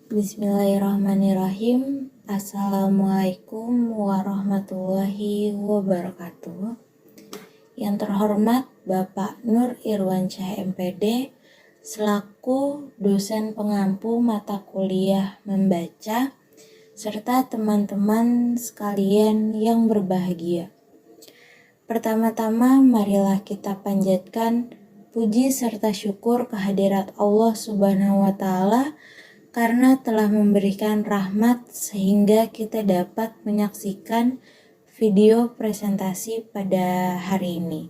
Bismillahirrahmanirrahim. Assalamualaikum warahmatullahi wabarakatuh. Yang terhormat Bapak Nur Irwansyah MPD selaku dosen pengampu mata kuliah membaca serta teman-teman sekalian yang berbahagia. Pertama-tama marilah kita panjatkan puji serta syukur kehadirat Allah Subhanahu wa taala karena telah memberikan rahmat sehingga kita dapat menyaksikan video presentasi pada hari ini.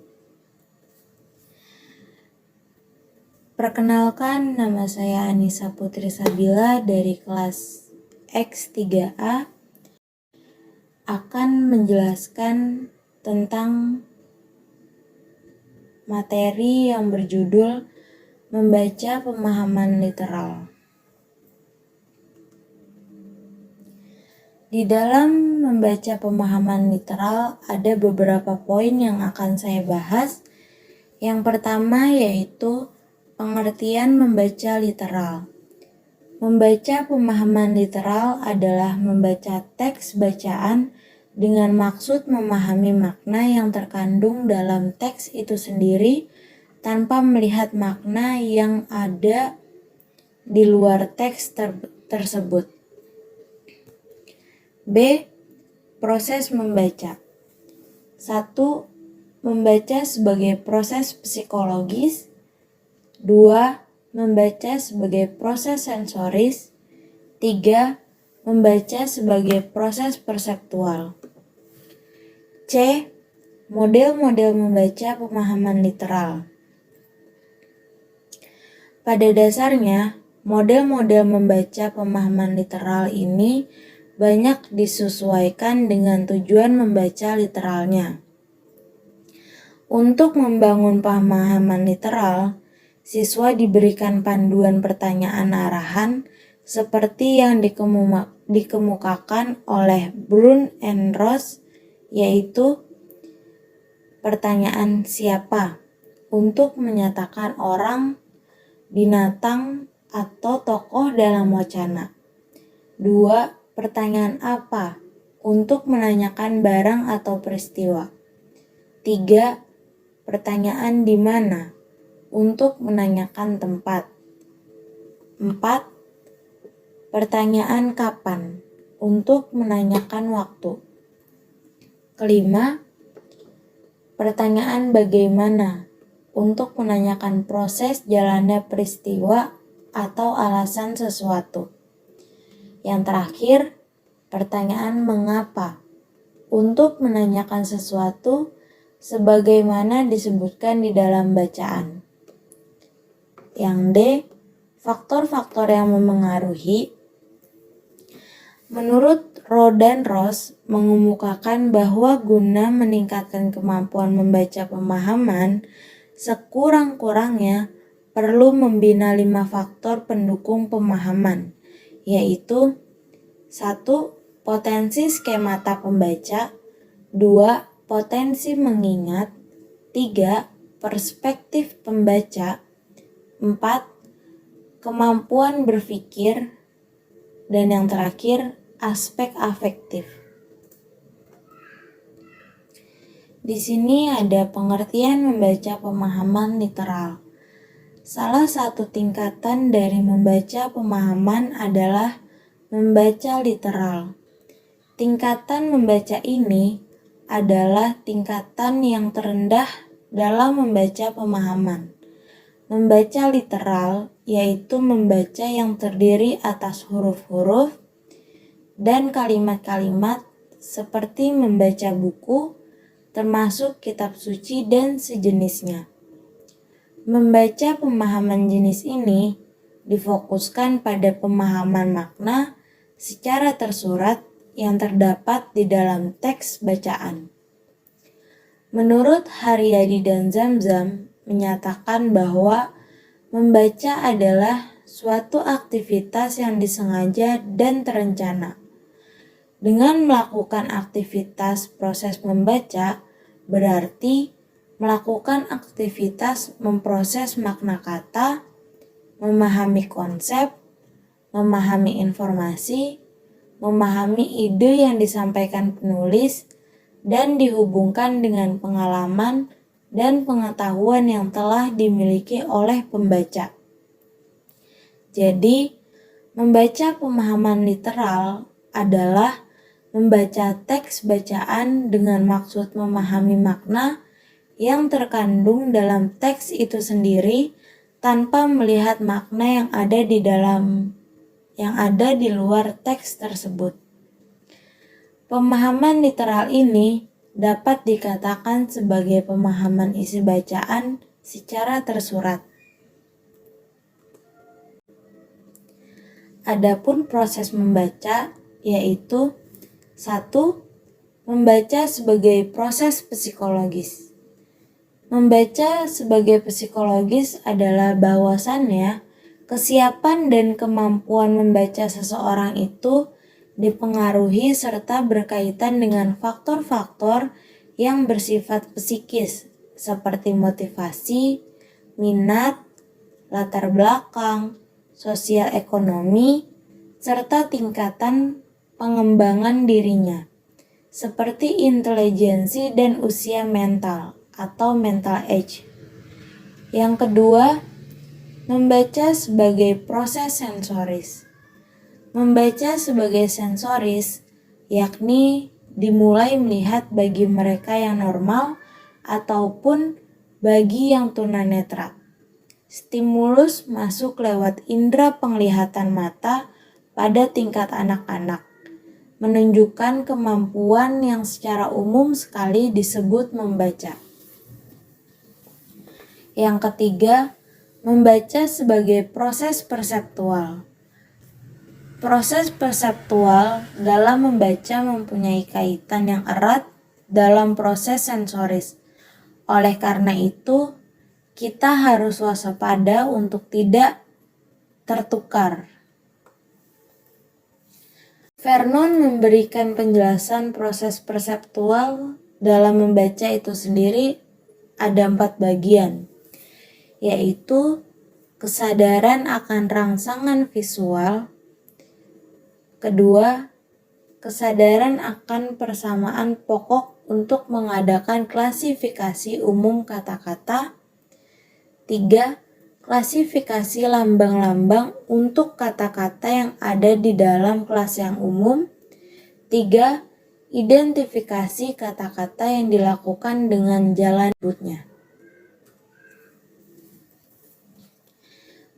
Perkenalkan, nama saya Anissa Putri Sabila dari kelas X3A akan menjelaskan tentang materi yang berjudul membaca pemahaman literal. Di dalam membaca pemahaman literal ada beberapa poin yang akan saya bahas. Yang pertama yaitu pengertian membaca literal. Membaca pemahaman literal adalah membaca teks bacaan dengan maksud memahami makna yang terkandung dalam teks itu sendiri tanpa melihat makna yang ada di luar teks tersebut. B. Proses membaca. 1. Membaca sebagai proses psikologis. 2. Membaca sebagai proses sensoris. 3. Membaca sebagai proses perseptual. C. Model-model membaca pemahaman literal. Pada dasarnya, model-model membaca pemahaman literal ini banyak disesuaikan dengan tujuan membaca literalnya. Untuk membangun pemahaman literal, siswa diberikan panduan pertanyaan arahan seperti yang dikemukakan oleh Brun and Ross, yaitu pertanyaan siapa untuk menyatakan orang, binatang, atau tokoh dalam wacana. 2. Pertanyaan apa untuk menanyakan barang atau peristiwa. 3. Pertanyaan di mana untuk menanyakan tempat. 4. Pertanyaan kapan untuk menanyakan waktu. Kelima, pertanyaan bagaimana untuk menanyakan proses jalannya peristiwa atau alasan sesuatu. Yang terakhir, pertanyaan mengapa untuk menanyakan sesuatu sebagaimana disebutkan di dalam bacaan. Yang D. Faktor-faktor yang memengaruhi. Menurut Rodan Ross mengemukakan bahwa guna meningkatkan kemampuan membaca pemahaman, sekurang-kurangnya perlu membina 5 faktor pendukung pemahaman, yaitu 1. Potensi skemata pembaca. 2. Potensi mengingat. 3. Perspektif pembaca. 4. Kemampuan berpikir. Dan yang terakhir, aspek afektif. Di sini ada pengertian membaca pemahaman literal. Salah satu tingkatan dari membaca pemahaman adalah membaca literal. Tingkatan membaca ini adalah tingkatan yang terendah dalam membaca pemahaman. Membaca literal yaitu membaca yang terdiri atas huruf-huruf dan kalimat-kalimat seperti membaca buku, termasuk kitab suci dan sejenisnya. Membaca pemahaman jenis ini difokuskan pada pemahaman makna secara tersurat yang terdapat di dalam teks bacaan. Menurut Haryadi dan Zamzam menyatakan bahwa membaca adalah suatu aktivitas yang disengaja dan terencana. Dengan melakukan aktivitas proses membaca, berarti melakukan aktivitas memproses makna kata, memahami konsep, memahami informasi, memahami ide yang disampaikan penulis, dan dihubungkan dengan pengalaman dan pengetahuan yang telah dimiliki oleh pembaca. Jadi, membaca pemahaman literal adalah membaca teks bacaan dengan maksud memahami makna yang terkandung dalam teks itu sendiri tanpa melihat makna yang ada di luar teks tersebut. Pemahaman literal ini dapat dikatakan sebagai pemahaman isi bacaan secara tersurat. Adapun proses membaca yaitu 1. Membaca sebagai proses psikologis. Membaca sebagai psikologis adalah bahwasannya kesiapan dan kemampuan membaca seseorang itu dipengaruhi serta berkaitan dengan faktor-faktor yang bersifat psikis seperti motivasi, minat, latar belakang, sosial ekonomi, serta tingkatan pengembangan dirinya, seperti intelijensi dan usia mental atau mental age. Yang kedua, membaca sebagai proses sensoris. Membaca sebagai sensoris, yakni dimulai melihat bagi mereka yang normal ataupun bagi yang tunanetra. Stimulus masuk lewat indera penglihatan mata pada tingkat anak-anak, menunjukkan kemampuan yang secara umum sekali disebut membaca. Yang ketiga, membaca sebagai proses perseptual. Proses perseptual dalam membaca mempunyai kaitan yang erat dalam proses sensoris. Oleh karena itu, kita harus waspada untuk tidak tertukar. Vernon memberikan penjelasan proses perseptual dalam membaca itu sendiri ada 4 bagian, yaitu kesadaran akan rangsangan visual, kedua, kesadaran akan persamaan pokok untuk mengadakan klasifikasi umum kata-kata, 3. Klasifikasi lambang-lambang untuk kata-kata yang ada di dalam kelas yang umum. 3. Identifikasi kata-kata yang dilakukan dengan jalan sebutnya.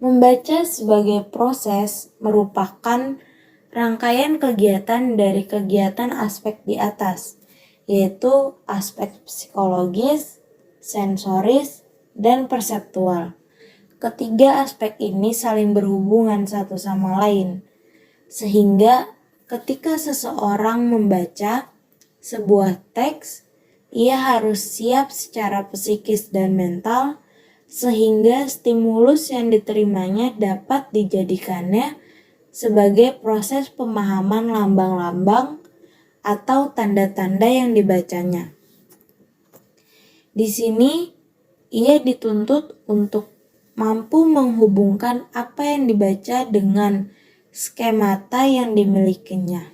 Membaca sebagai proses merupakan rangkaian kegiatan dari kegiatan aspek di atas, yaitu aspek psikologis, sensoris, dan perseptual. Ketiga aspek ini saling berhubungan satu sama lain, sehingga ketika seseorang membaca sebuah teks, ia harus siap secara psikis dan mental, sehingga stimulus yang diterimanya dapat dijadikannya sebagai proses pemahaman lambang-lambang atau tanda-tanda yang dibacanya. Di sini, ia dituntut untuk mampu menghubungkan apa yang dibaca dengan skemata yang dimilikinya.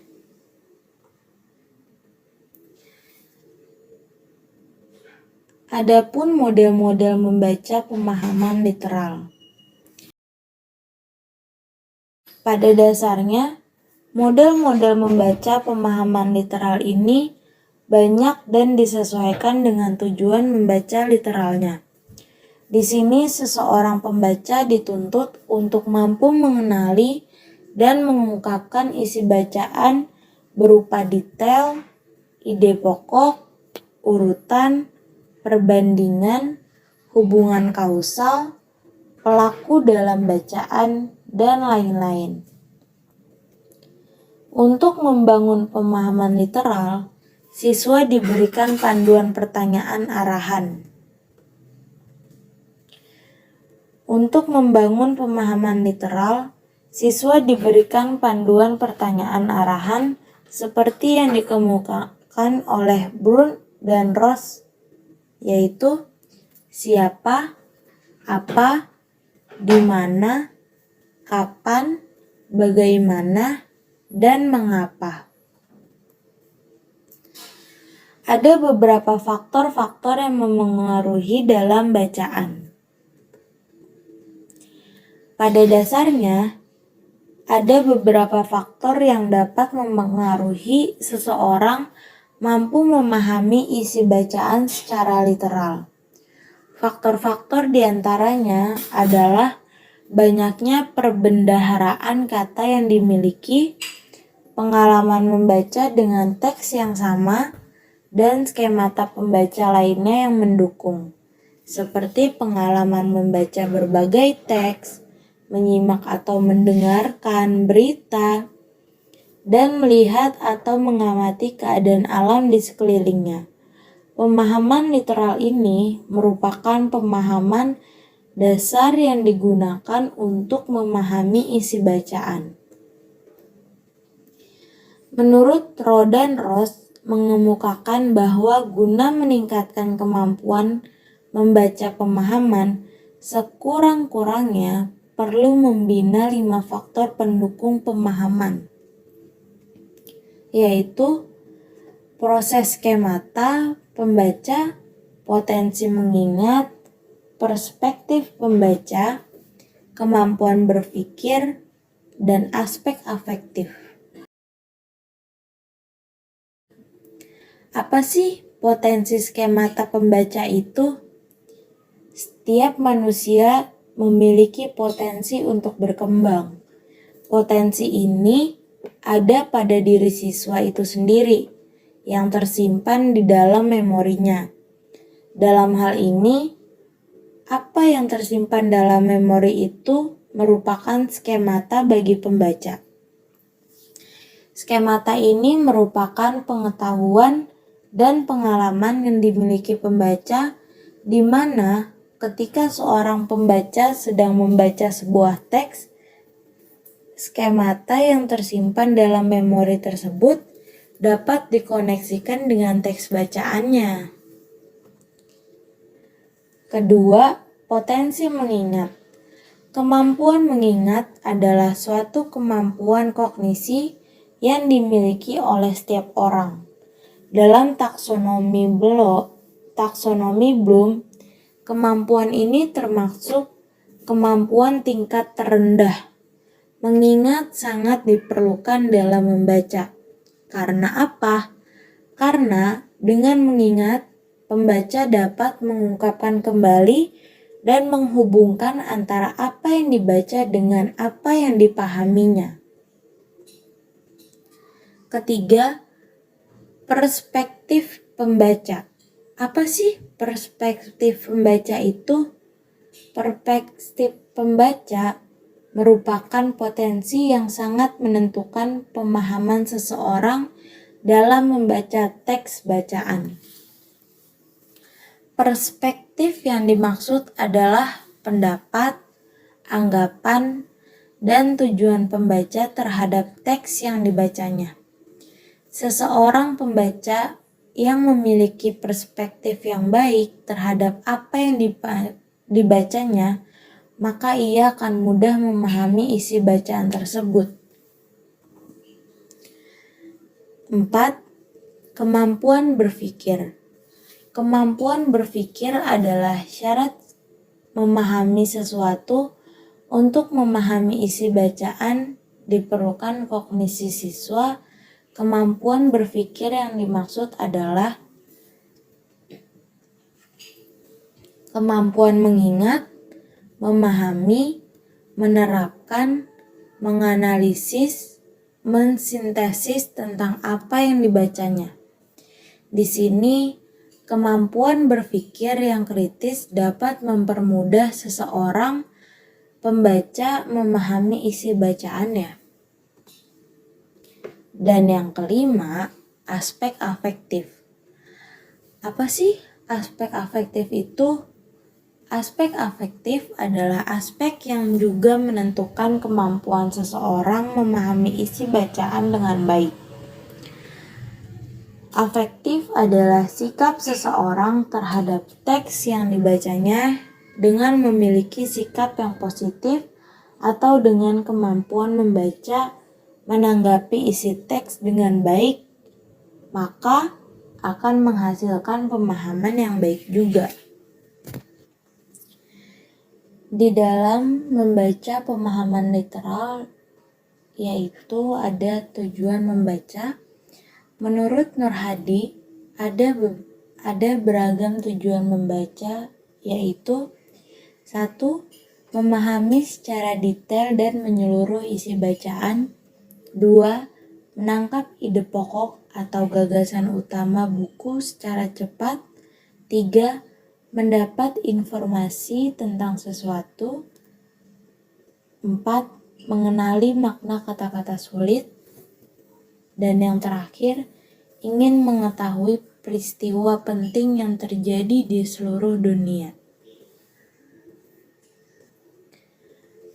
Adapun model-model membaca pemahaman literal. Pada dasarnya, model-model membaca pemahaman literal ini banyak dan disesuaikan dengan tujuan membaca literalnya. Di sini seseorang pembaca dituntut untuk mampu mengenali dan mengungkapkan isi bacaan berupa detail, ide pokok, urutan, perbandingan, hubungan kausal, pelaku dalam bacaan, dan lain-lain. Untuk membangun pemahaman literal, siswa diberikan panduan pertanyaan arahan. Untuk membangun pemahaman literal, siswa diberikan panduan pertanyaan arahan seperti yang dikemukakan oleh Brun dan Ross, yaitu siapa, apa, di mana, kapan, bagaimana, dan mengapa. Ada beberapa faktor-faktor yang memengaruhi dalam bacaan. Pada dasarnya, ada beberapa faktor yang dapat memengaruhi seseorang mampu memahami isi bacaan secara literal. Faktor-faktor diantaranya adalah banyaknya perbendaharaan kata yang dimiliki, pengalaman membaca dengan teks yang sama, dan skemata pembaca lainnya yang mendukung, seperti pengalaman membaca berbagai teks, menyimak atau mendengarkan berita, dan melihat atau mengamati keadaan alam di sekelilingnya. Pemahaman literal ini merupakan pemahaman dasar yang digunakan untuk memahami isi bacaan. Menurut Rowe dan Ross mengemukakan bahwa guna meningkatkan kemampuan membaca pemahaman, sekurang-kurangnya perlu membina 5 faktor pendukung pemahaman, yaitu proses skemata pembaca, potensi mengingat, perspektif pembaca, kemampuan berpikir, dan aspek afektif. Apa sih potensi skemata pembaca itu? Setiap manusia memiliki potensi untuk berkembang. Potensi ini ada pada diri siswa itu sendiri yang tersimpan di dalam memorinya. Dalam hal ini, apa yang tersimpan dalam memori itu merupakan skemata bagi pembaca. Skemata ini merupakan pengetahuan dan pengalaman yang dimiliki pembaca, di mana ketika seorang pembaca sedang membaca sebuah teks, skemata yang tersimpan dalam memori tersebut dapat dikoneksikan dengan teks bacaannya. Kedua, potensi mengingat. Kemampuan mengingat adalah suatu kemampuan kognisi yang dimiliki oleh setiap orang. Dalam taksonomi Bloom, kemampuan ini termasuk kemampuan tingkat terendah. Mengingat sangat diperlukan dalam membaca. Karena apa? Karena dengan mengingat, pembaca dapat mengungkapkan kembali dan menghubungkan antara apa yang dibaca dengan apa yang dipahaminya. Ketiga, perspektif pembaca. Apa sih perspektif pembaca itu? Perspektif pembaca merupakan potensi yang sangat menentukan pemahaman seseorang dalam membaca teks bacaan. Perspektif yang dimaksud adalah pendapat, anggapan, dan tujuan pembaca terhadap teks yang dibacanya. Seseorang pembaca yang memiliki perspektif yang baik terhadap apa yang dibacanya, maka ia akan mudah memahami isi bacaan tersebut. 4. Kemampuan berpikir. Kemampuan berpikir adalah syarat memahami sesuatu. Untuk memahami isi bacaan diperlukan kognisi siswa. Kemampuan berpikir yang dimaksud adalah kemampuan mengingat, memahami, menerapkan, menganalisis, mensintesis tentang apa yang dibacanya. Di sini, kemampuan berpikir yang kritis dapat mempermudah seseorang pembaca memahami isi bacaannya. Dan yang kelima, aspek afektif. Apa sih aspek afektif itu? Aspek afektif adalah aspek yang juga menentukan kemampuan seseorang memahami isi bacaan dengan baik. Afektif adalah sikap seseorang terhadap teks yang dibacanya dengan memiliki sikap yang positif atau dengan kemampuan membaca, menanggapi isi teks dengan baik, maka akan menghasilkan pemahaman yang baik juga. Di dalam membaca pemahaman literal, yaitu ada tujuan membaca. Menurut Nur Hadi, ada beragam tujuan membaca, yaitu 1. Memahami secara detail dan menyeluruh isi bacaan. 2. Menangkap ide pokok atau gagasan utama buku secara cepat. 3. Mendapat informasi tentang sesuatu. 4. Mengenali makna kata-kata sulit. Dan yang terakhir, ingin mengetahui peristiwa penting yang terjadi di seluruh dunia.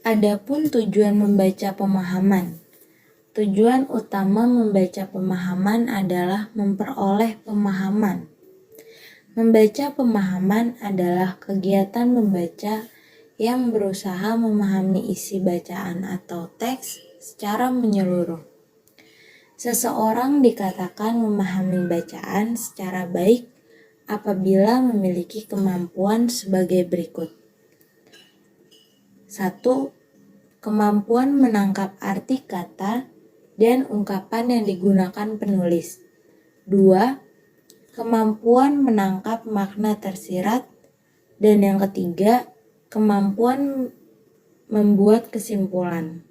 Adapun tujuan membaca pemahaman. Tujuan utama membaca pemahaman adalah memperoleh pemahaman. Membaca pemahaman adalah kegiatan membaca yang berusaha memahami isi bacaan atau teks secara menyeluruh. Seseorang dikatakan memahami bacaan secara baik apabila memiliki kemampuan sebagai berikut. 1. Kemampuan menangkap arti kata dan ungkapan yang digunakan penulis. 2. Kemampuan menangkap makna tersirat. Dan yang ketiga, kemampuan membuat kesimpulan.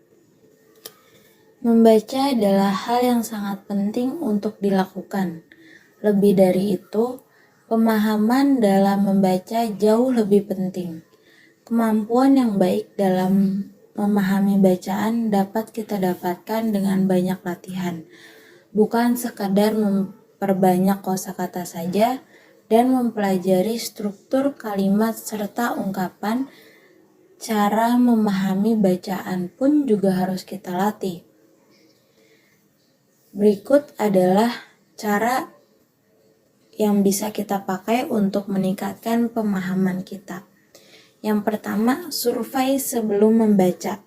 Membaca adalah hal yang sangat penting untuk dilakukan. Lebih dari itu, pemahaman dalam membaca jauh lebih penting. Kemampuan yang baik dalam memahami bacaan dapat kita dapatkan dengan banyak latihan, bukan sekadar memperbanyak kosakata saja dan mempelajari struktur kalimat serta ungkapan. Cara memahami bacaan pun juga harus kita latih. Berikut adalah cara yang bisa kita pakai untuk meningkatkan pemahaman kita. Yang pertama, survei sebelum membaca.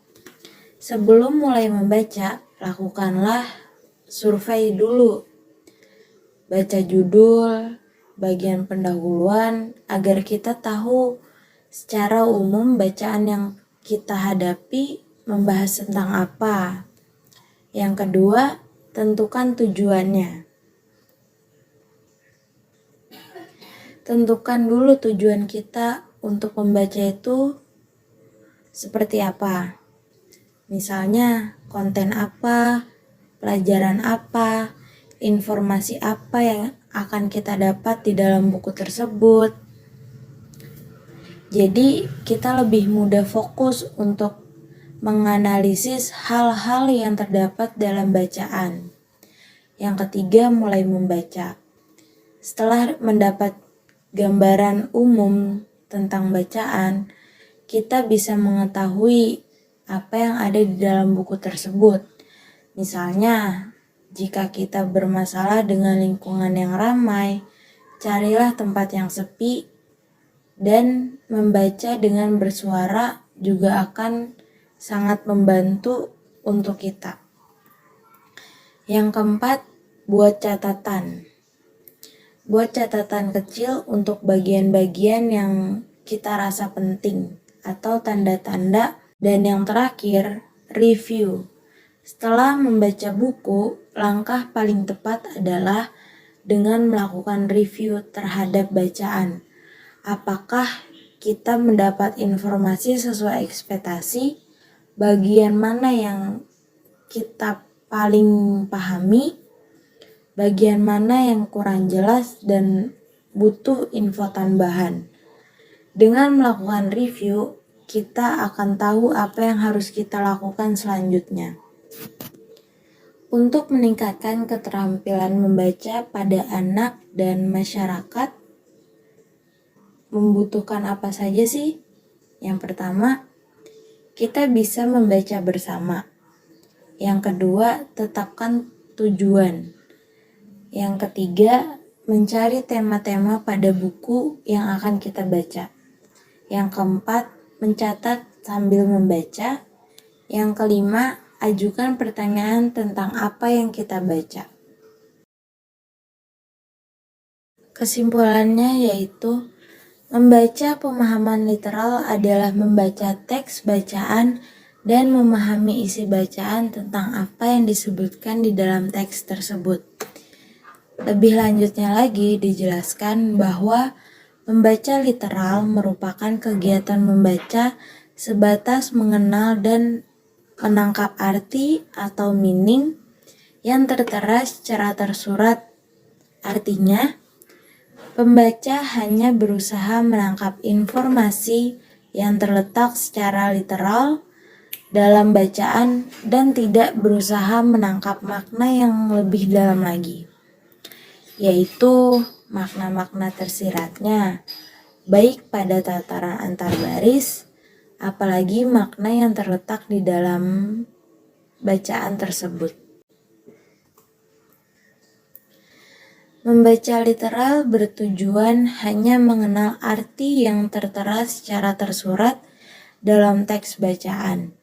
Sebelum mulai membaca, lakukanlah survei dulu. Baca judul, bagian pendahuluan, agar kita tahu secara umum bacaan yang kita hadapi membahas tentang apa. Yang kedua, tentukan tujuannya. Tentukan dulu tujuan kita untuk membaca itu seperti apa. Misalnya, konten apa, pelajaran apa, informasi apa yang akan kita dapat di dalam buku tersebut. Jadi, kita lebih mudah fokus untuk menganalisis hal-hal yang terdapat dalam bacaan. Yang ketiga, mulai membaca. Setelah mendapat gambaran umum tentang bacaan, kita bisa mengetahui apa yang ada di dalam buku tersebut. Misalnya, jika kita bermasalah dengan lingkungan yang ramai, carilah tempat yang sepi dan membaca dengan bersuara juga akan sangat membantu untuk kita. Yang keempat, buat catatan. Buat catatan kecil untuk bagian-bagian yang kita rasa penting atau tanda-tanda. Dan yang terakhir, review. Setelah membaca buku, langkah paling tepat adalah dengan melakukan review terhadap bacaan. Apakah kita mendapat informasi sesuai ekspektasi? Bagian mana yang kita paling pahami? Bagian mana yang kurang jelas dan butuh info tambahan? Dengan melakukan review, kita akan tahu apa yang harus kita lakukan selanjutnya. Untuk meningkatkan keterampilan membaca pada anak dan masyarakat, membutuhkan apa saja sih? Yang pertama, kita bisa membaca bersama. Yang kedua, tetapkan tujuan. Yang ketiga, mencari tema-tema pada buku yang akan kita baca. Yang keempat, mencatat sambil membaca. Yang kelima, ajukan pertanyaan tentang apa yang kita baca. Kesimpulannya yaitu, membaca pemahaman literal adalah membaca teks bacaan dan memahami isi bacaan tentang apa yang disebutkan di dalam teks tersebut. Lebih lanjutnya lagi dijelaskan bahwa membaca literal merupakan kegiatan membaca sebatas mengenal dan menangkap arti atau meaning yang tertera secara tersurat. Artinya, pembaca hanya berusaha menangkap informasi yang terletak secara literal dalam bacaan dan tidak berusaha menangkap makna yang lebih dalam lagi, yaitu makna-makna tersiratnya, baik pada tataran antar baris, apalagi makna yang terletak di dalam bacaan tersebut. Membaca literal bertujuan hanya mengenal arti yang tertera secara tersurat dalam teks bacaan.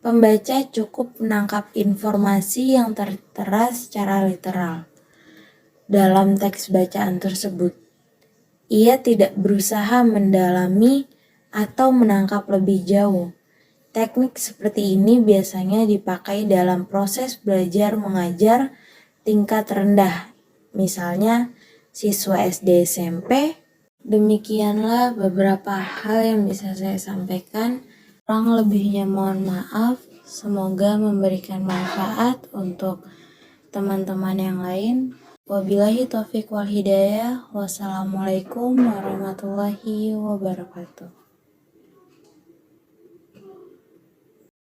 Pembaca cukup menangkap informasi yang tertera secara literal dalam teks bacaan tersebut. Ia tidak berusaha mendalami atau menangkap lebih jauh. Teknik seperti ini biasanya dipakai dalam proses belajar mengajar tingkat rendah, misalnya siswa SD SMP. Demikianlah beberapa hal yang bisa saya sampaikan. Kurang lebihnya mohon maaf. Semoga memberikan manfaat untuk teman-teman yang lain. Wabillahi taufiq wal hidayah. Wassalamualaikum warahmatullahi wabarakatuh.